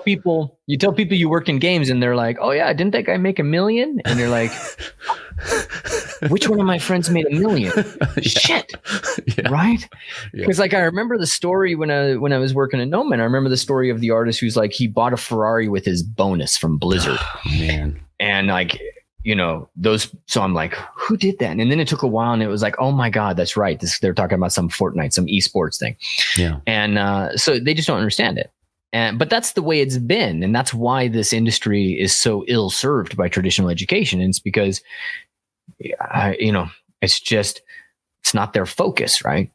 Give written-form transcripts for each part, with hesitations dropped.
people you work in games, and they're like, "Oh yeah, didn't that guy make $1 million?" And you're like, "Which one of my friends made $1 million?" Shit, right? Because like I remember the story when I was working at Noman. I remember the story of the artist who's like he bought a Ferrari with his bonus from Blizzard, man, and like. So I'm like, who did that? And then it took a while, and it was like, oh my God, that's right. They're talking about some Fortnite, some esports thing. Yeah. And so they just don't understand it. But that's the way it's been. And that's why this industry is so ill served by traditional education. And it's because, it's not their focus. Right.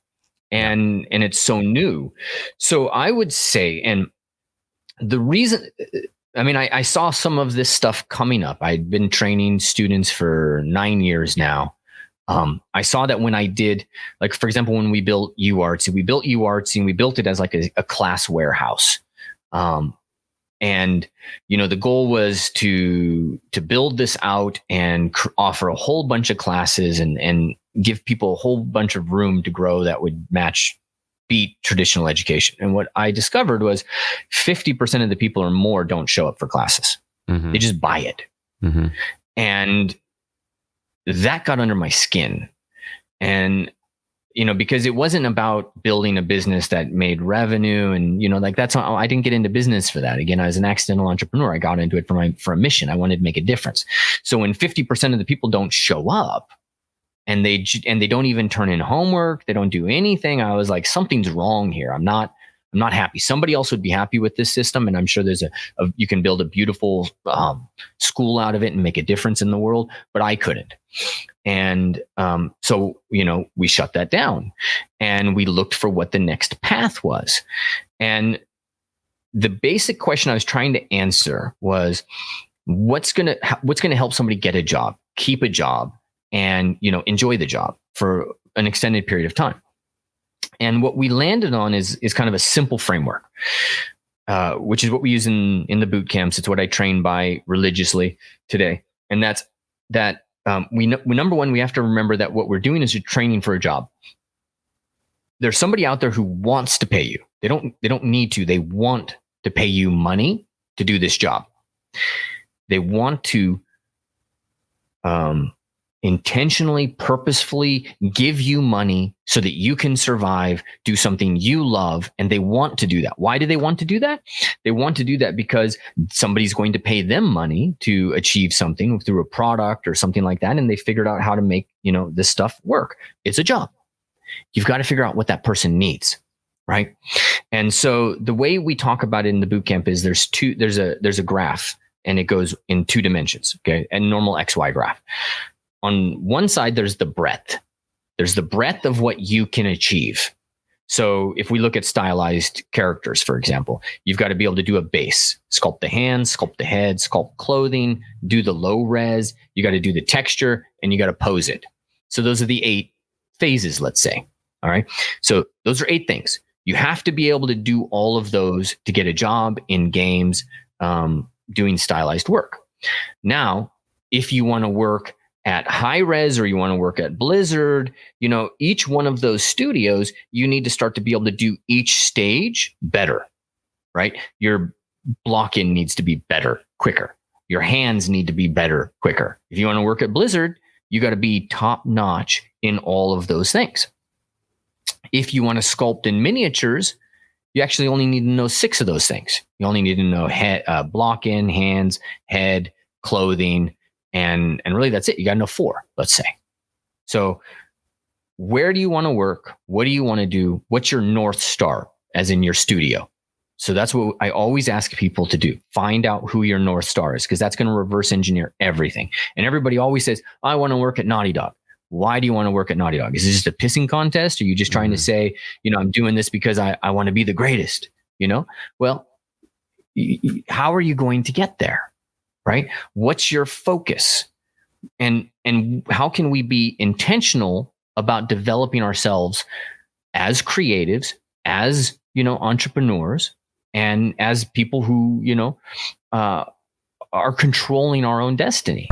And it's so new. So I would say, and the reason, I saw some of this stuff coming up. I'd been training students for 9 years now. I saw that when I did, like, for example, when we built UArtsy, and we built it as like a class warehouse. And, the goal was to build this out and offer a whole bunch of classes and give people a whole bunch of room to grow that would beat traditional education. And what I discovered was 50% of the people or more don't show up for classes. Mm-hmm. They just buy it. Mm-hmm. And that got under my skin. And, because it wasn't about building a business that made revenue and, that's not, I didn't get into business for that. Again, I was an accidental entrepreneur. I got into it for a mission. I wanted to make a difference. So when 50% of the people don't show up, and they don't even turn in homework, they don't do anything, I was like, something's wrong here. I'm not happy. Somebody else would be happy with this system, and I'm sure there's you can build a beautiful school out of it and make a difference in the world, but I couldn't. And so we shut that down, and we looked for what the next path was. And the basic question I was trying to answer was, what's gonna help somebody get a job, keep a job, and enjoy the job for an extended period of time. And what we landed on is kind of a simple framework, which is what we use in the boot camps. It's what I train by religiously today. And that's that number one, we have to remember that what we're doing is you're training for a job. There's somebody out there who wants to pay you. They don't need to. They want to pay you money to do this job. They want to intentionally, purposefully give you money so that you can survive, do something you love, and they want to do that. Why do they want to do that? They want to do that because somebody's going to pay them money to achieve something through a product or something like that, and they figured out how to make, this stuff work. It's a job. You've got to figure out what that person needs, right? And so the way we talk about it in the bootcamp is there's a graph, and it goes in 2 dimensions, okay? A normal XY graph. On one side, there's the breadth. There's the breadth of what you can achieve. So if we look at stylized characters, for example, you've got to be able to do a base, sculpt the hands, sculpt the head, sculpt clothing, do the low res. You got to do the texture, and you got to pose it. So those are the 8 phases, let's say. All right. So those are 8 things. You have to be able to do all of those to get a job in games, doing stylized work. Now, if you want to work at high res or you want to work at Blizzard, each one of those studios, you need to start to be able to do each stage better, right? Your block-in needs to be better, quicker. Your hands need to be better, quicker. If you want to work at Blizzard, you got to be top notch in all of those things. If you want to sculpt in miniatures, you actually only need to know 6 of those things. You only need to know block-in, hands, head, clothing, and really that's it. You got to know 4, let's say. So where do you want to work? What do you want to do? What's your North Star, as in your studio? So that's what I always ask people to do. Find out who your North Star is, because that's going to reverse engineer everything. And everybody always says, I want to work at Naughty Dog. Why do you want to work at Naughty Dog? Is it just a pissing contest? Or are you just trying to say, I'm doing this because I want to be the greatest? Well, how are you going to get there? Right? What's your focus? And how can we be intentional about developing ourselves as creatives, as, entrepreneurs, and as people who, are controlling our own destiny?